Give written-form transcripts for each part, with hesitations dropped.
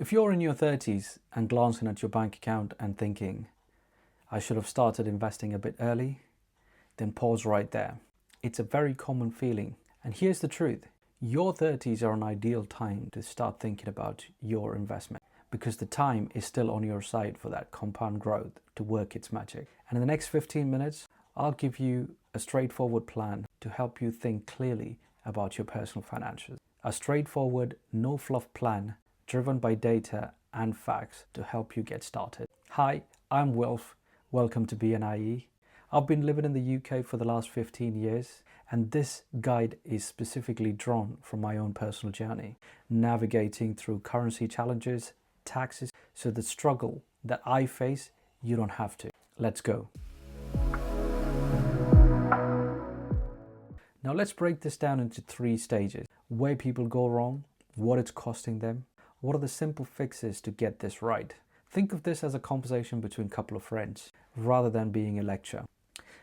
If you're in your 30s and glancing at your bank account and thinking, I should have started investing a bit early, then pause right there. It's a very common feeling. And here's the truth. Your 30s are an ideal time to start thinking about your investment because the time is still on your side for that compound growth to work its magic. And in the next 15 minutes, I'll give you a straightforward plan to help you think clearly about your personal financials. A straightforward, no fluff plan driven by data and facts to help you get started. Hi, I'm Wilf. Welcome to B&IE. I've been living in the UK for the last 15 years, and this guide is specifically drawn from my own personal journey, navigating through currency challenges, taxes, so the struggle that I face, you don't have to. Let's go. Now let's break this down into 3 stages. Where people go wrong, what it's costing them, what are the simple fixes to get this right. Think of this as a conversation between a couple of friends rather than being a lecture.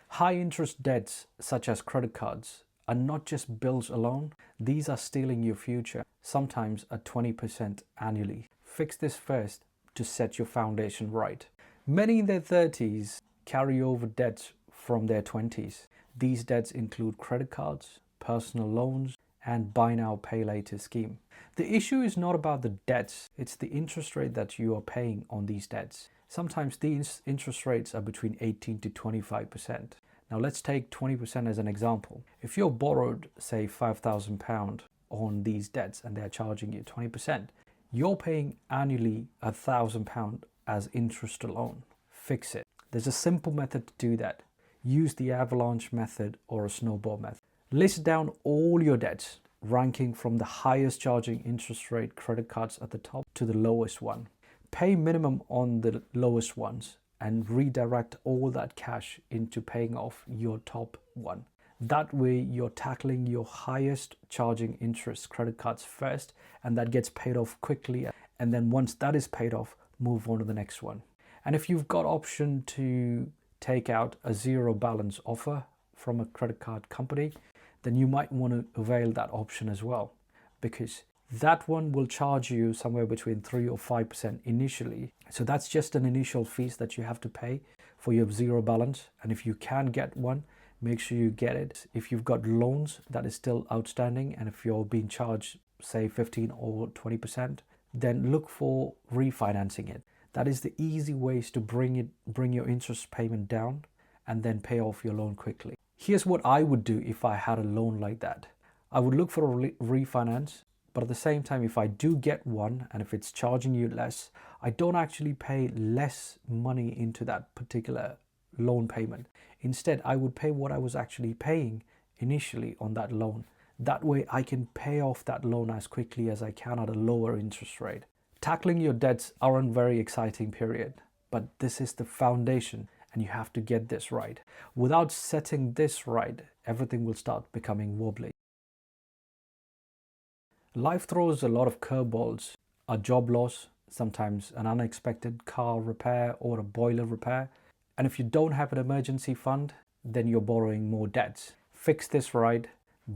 High interest debts such as credit cards are not just bills alone, these are stealing your future, sometimes at 20% annually. Fix this first to set your foundation right. Many in their 30s carry over debts from their 20s. These debts include credit cards, personal loans, and buy now, pay later scheme. The issue is not about the debts, it's the interest rate that you are paying on these debts. Sometimes these interest rates are between 18 to 25%. Now let's take 20% as an example. If you're borrowed, say £5,000 on these debts and they're charging you 20%, you're paying annually £1,000 as interest alone. Fix it. There's a simple method to do that. Use the avalanche method or a snowball method. List down all your debts, ranking from the highest charging interest rate credit cards at the top to the lowest one. Pay minimum on the lowest ones and redirect all that cash into paying off your top one. That way you're tackling your highest charging interest credit cards first, and that gets paid off quickly. And then once that is paid off, move on to the next one. And if you've got option to take out a zero balance offer from a credit card company, then you might want to avail that option as well, because that one will charge you somewhere between 3 or 5% initially. So that's just an initial fees that you have to pay for your zero balance. And if you can get one, make sure you get it. If you've got loans that is still outstanding, and if you're being charged say 15 or 20%, then look for refinancing it. That is the easy ways to bring your interest payment down and then pay off your loan quickly. Here's what I would do if I had a loan like that. I would look for a refinance, but at the same time, if I do get one and if it's charging you less, I don't actually pay less money into that particular loan payment. Instead, I would pay what I was actually paying initially on that loan. That way I can pay off that loan as quickly as I can at a lower interest rate. Tackling your debts aren't very exciting period, but this is the foundation and you have to get this right. Without setting this right, everything will start becoming wobbly. Life throws a lot of curveballs. A job loss, sometimes an unexpected car repair or a boiler repair. And if you don't have an emergency fund, then you're borrowing more debts. Fix this right,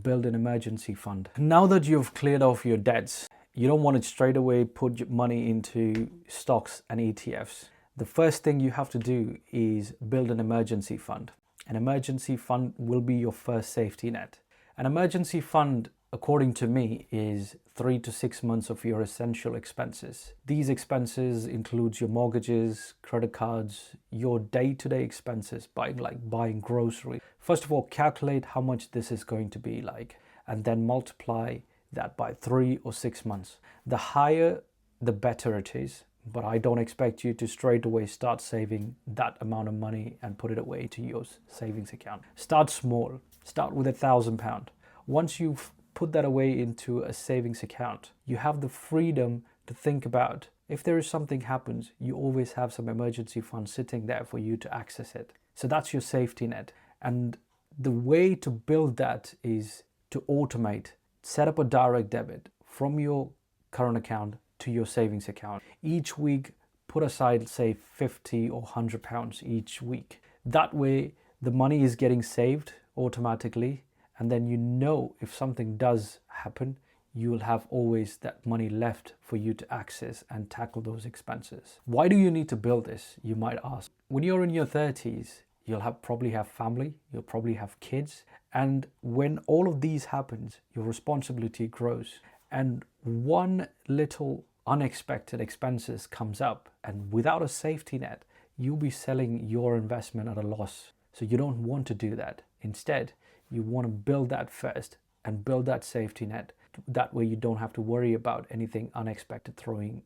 build an emergency fund. Now that you've cleared off your debts, you don't want to straight away put your money into stocks and ETFs. The first thing you have to do is build an emergency fund. An emergency fund will be your first safety net. An emergency fund, according to me, is 3 to 6 months of your essential expenses. These expenses include your mortgages, credit cards, your day-to-day expenses, buying groceries. First of all, calculate how much this is going to be like, and then multiply that by 3 or 6 months. The higher, the better it is. But I don't expect you to straight away start saving that amount of money and put it away to your savings account. Start small. Start with £1,000. Once you've put that away into a savings account, you have the freedom to think about if there is something happens, you always have some emergency fund sitting there for you to access it. So that's your safety net. And the way to build that is to automate. Set up a direct debit from your current account to your savings account. Each week, put aside, say, £50 or £100 each week. That way, the money is getting saved automatically, and then you know if something does happen, you will have always that money left for you to access and tackle those expenses. Why do you need to build this, you might ask? When you're in your 30s, you'll probably have family, you'll probably have kids. And when all of these happens, your responsibility grows. And one little unexpected expenses comes up, and without a safety net, you'll be selling your investment at a loss. So you don't want to do that. Instead, you want to build that first and build that safety net. That way you don't have to worry about anything unexpected coming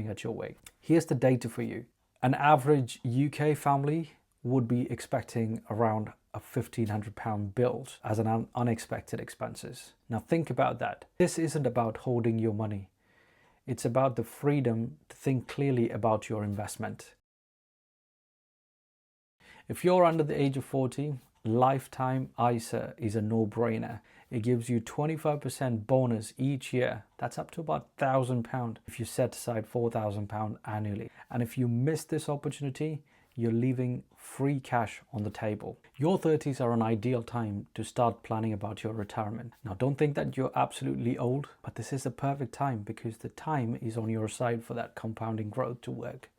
at your way. Here's the data for you. An average UK family would be expecting around a £1,500 bill as an unexpected expenses. Now think about that. This isn't about holding your money. It's about the freedom to think clearly about your investment. If you're under the age of 40, lifetime ISA is a no-brainer. It gives you 25% bonus each year. That's up to about £1,000 if you set aside £4,000 annually. And if you miss this opportunity, you're leaving free cash on the table. Your 30s are an ideal time to start planning about your retirement. Now, don't think that you're absolutely old, but this is the perfect time because the time is on your side for that compounding growth to work.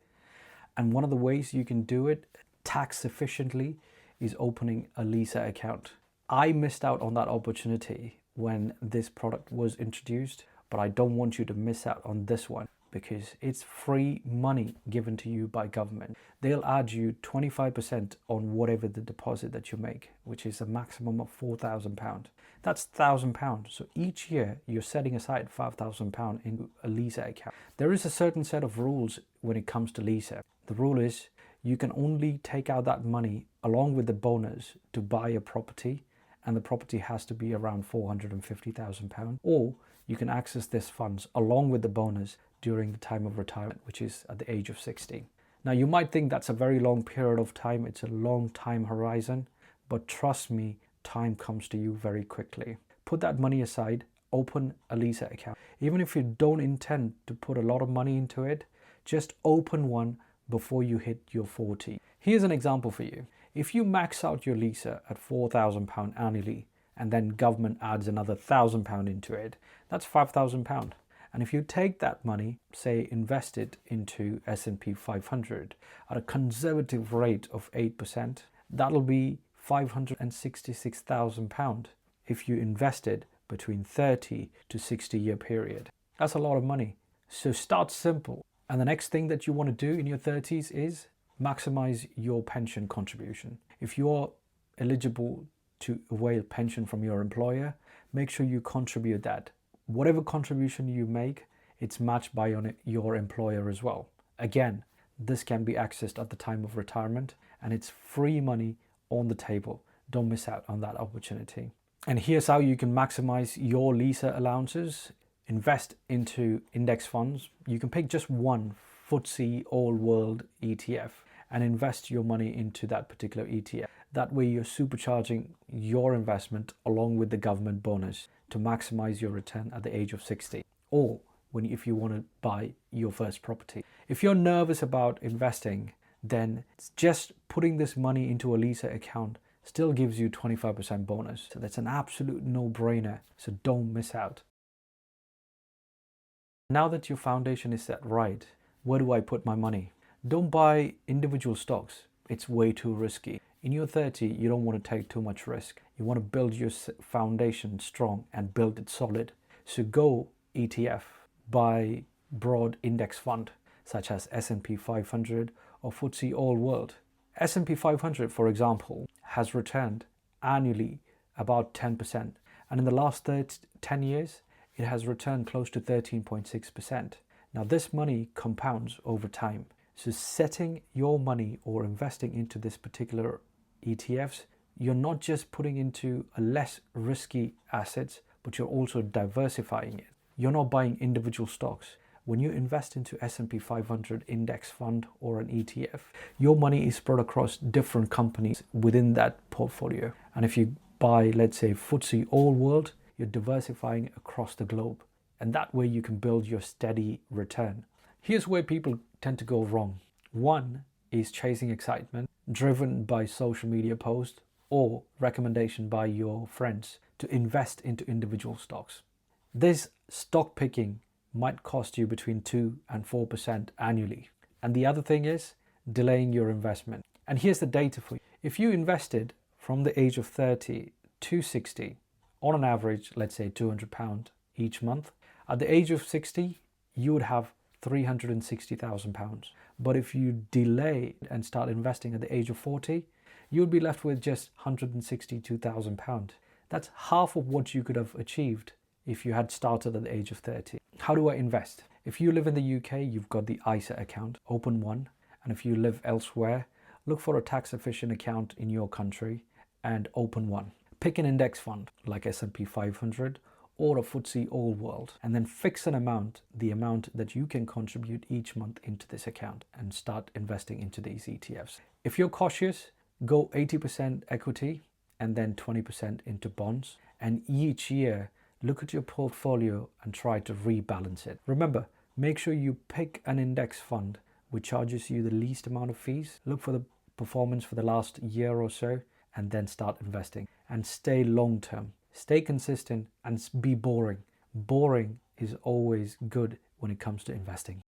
And one of the ways you can do it tax efficiently is opening a LISA account. I missed out on that opportunity when this product was introduced, but I don't want you to miss out on this one because it's free money given to you by government. They'll add you 25% on whatever the deposit that you make, which is a maximum of £4,000. That's £1,000. So each year you're setting aside £5,000 in a LISA account. There is a certain set of rules when it comes to LISA. The rule is you can only take out that money along with the bonus to buy a property, and the property has to be around £450,000, or you can access this funds along with the bonus during the time of retirement, which is at the age of 60. Now you might think that's a very long period of time, it's a long time horizon, but trust me, time comes to you very quickly. Put that money aside, open a LISA account. Even if you don't intend to put a lot of money into it, just open one before you hit your 40. Here's an example for you. If you max out your LISA at £4,000 annually, and then government adds another £1,000 into it, that's £5,000. And if you take that money, say invest it into S&P 500 at a conservative rate of 8%, that'll be £566,000 if you invested between 30 to 60 year period. That's a lot of money. So start simple. And the next thing that you want to do in your 30s is maximize your pension contribution. If you're eligible to avail pension from your employer, make sure you contribute that. Whatever contribution you make, it's matched by your employer as well. Again, this can be accessed at the time of retirement, and it's free money on the table. Don't miss out on that opportunity. And here's how you can maximize your LISA allowances. Invest into index funds. You can pick just one FTSE All World ETF and invest your money into that particular ETF. That way you're supercharging your investment along with the government bonus to maximize your return at the age of 60, or if you want to buy your first property. If you're nervous about investing, then just putting this money into a LISA account still gives you 25% bonus. So that's an absolute no-brainer. So don't miss out. Now that your foundation is set right, where do I put my money? Don't buy individual stocks. It's way too risky. In your 30, you don't want to take too much risk. You want to build your foundation strong and build it solid. So go ETF, buy broad index fund such as S&P 500 or FTSE All World. S&P 500, for example, has returned annually about 10%. And in the last 10 years, it has returned close to 13.6%. Now this money compounds over time. So setting your money or investing into this particular ETFs, you're not just putting into a less risky assets, but you're also diversifying it. You're not buying individual stocks. When you invest into S&P 500 index fund or an ETF, your money is spread across different companies within that portfolio. And if you buy, let's say, FTSE All World, you're diversifying across the globe. And that way you can build your steady return. Here's where people tend to go wrong. One is chasing excitement, driven by social media posts or recommendation by your friends to invest into individual stocks. This stock picking might cost you between 2 and 4% annually. And the other thing is delaying your investment. And here's the data for you. If you invested from the age of 30 to 60, on an average, let's say £200 each month, at the age of 60, you would have £360,000. But if you delay and start investing at the age of 40, you would be left with just £162,000. That's half of what you could have achieved if you had started at the age of 30. How do I invest? If you live in the UK, you've got the ISA account, open one. And if you live elsewhere, look for a tax efficient account in your country and open one. Pick an index fund like S&P 500 or a FTSE All World, and then fix an amount, the amount that you can contribute each month into this account, and start investing into these ETFs. If you're cautious, go 80% equity and then 20% into bonds. And each year, look at your portfolio and try to rebalance it. Remember, make sure you pick an index fund which charges you the least amount of fees. Look for the performance for the last year or so, and then start investing. And stay long term. Stay consistent and be boring. Boring is always good when it comes to investing.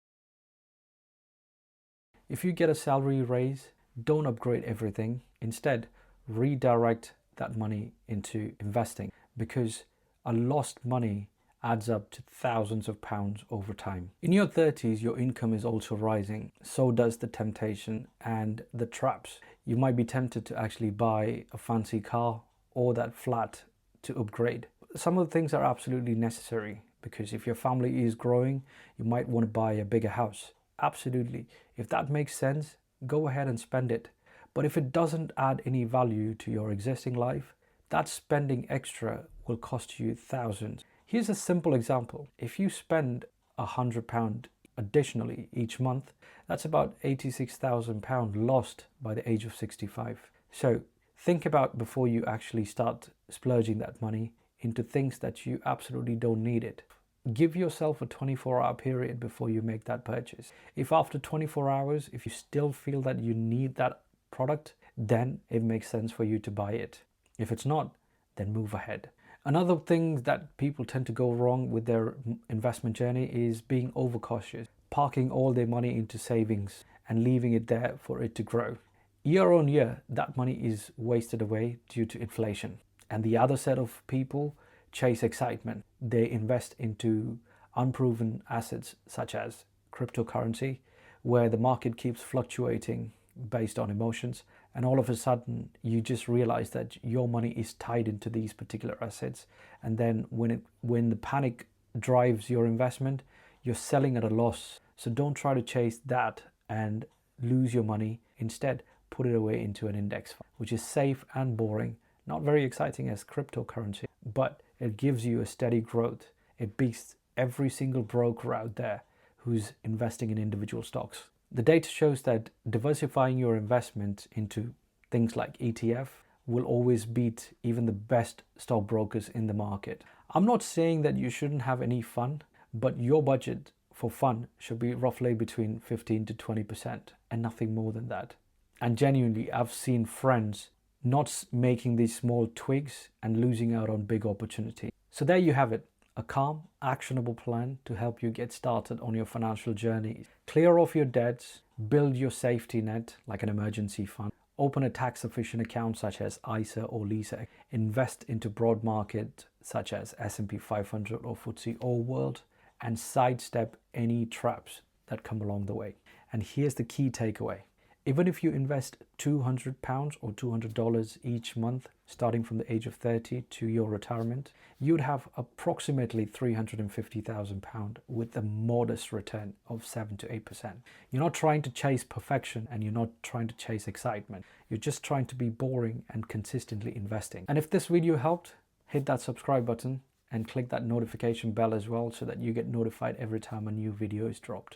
If you get a salary raise, don't upgrade everything. Instead, redirect that money into investing, because a lost money adds up to thousands of pounds over time. In your 30s, your income is also rising. So does the temptation and the traps. You might be tempted to actually buy a fancy car or that flat to upgrade. Some of the things are absolutely necessary, because if your family is growing, you might want to buy a bigger house. Absolutely. If that makes sense, go ahead and spend it. But if it doesn't add any value to your existing life, that spending extra will cost you thousands. Here's a simple example. If you spend £100 additionally each month, that's about £86,000 lost by the age of 65. So think about before you actually start splurging that money into things that you absolutely don't need it. Give yourself a 24-hour period before you make that purchase. If after 24 hours, if you still feel that you need that product, then it makes sense for you to buy it. If it's not, then move ahead. Another thing that people tend to go wrong with their investment journey is being overcautious, parking all their money into savings and leaving it there for it to grow. Year on year, that money is wasted away due to inflation. And the other set of people chase excitement. They invest into unproven assets such as cryptocurrency, where the market keeps fluctuating based on emotions, and all of a sudden you just realize that your money is tied into these particular assets, and then when the panic drives your investment, you're selling at a loss. So don't try to chase that and lose your money. Instead, put it away into an index fund, which is safe and boring, not very exciting as cryptocurrency, but it gives you a steady growth. It beats every single broker out there who's investing in individual stocks. The data shows that diversifying your investment into things like ETF will always beat even the best stockbrokers in the market. I'm not saying that you shouldn't have any fun, but your budget for fun should be roughly between 15 to 20% and nothing more than that. And genuinely, I've seen friends not making these small twigs and losing out on big opportunity. So there you have it. A calm, actionable plan to help you get started on your financial journey. Clear off your debts, build your safety net like an emergency fund, open a tax-efficient account such as ISA or LISA, invest into broad market such as S&P 500 or FTSE All World, and sidestep any traps that come along the way. And here's the key takeaway. Even if you invest £200 or $200 each month, starting from the age of 30 to your retirement, you'd have approximately £350,000 with a modest return of 7 to 8%. You're not trying to chase perfection and you're not trying to chase excitement. You're just trying to be boring and consistently investing. And if this video helped, hit that subscribe button and click that notification bell as well so that you get notified every time a new video is dropped.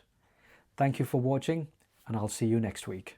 Thank you for watching, and I'll see you next week.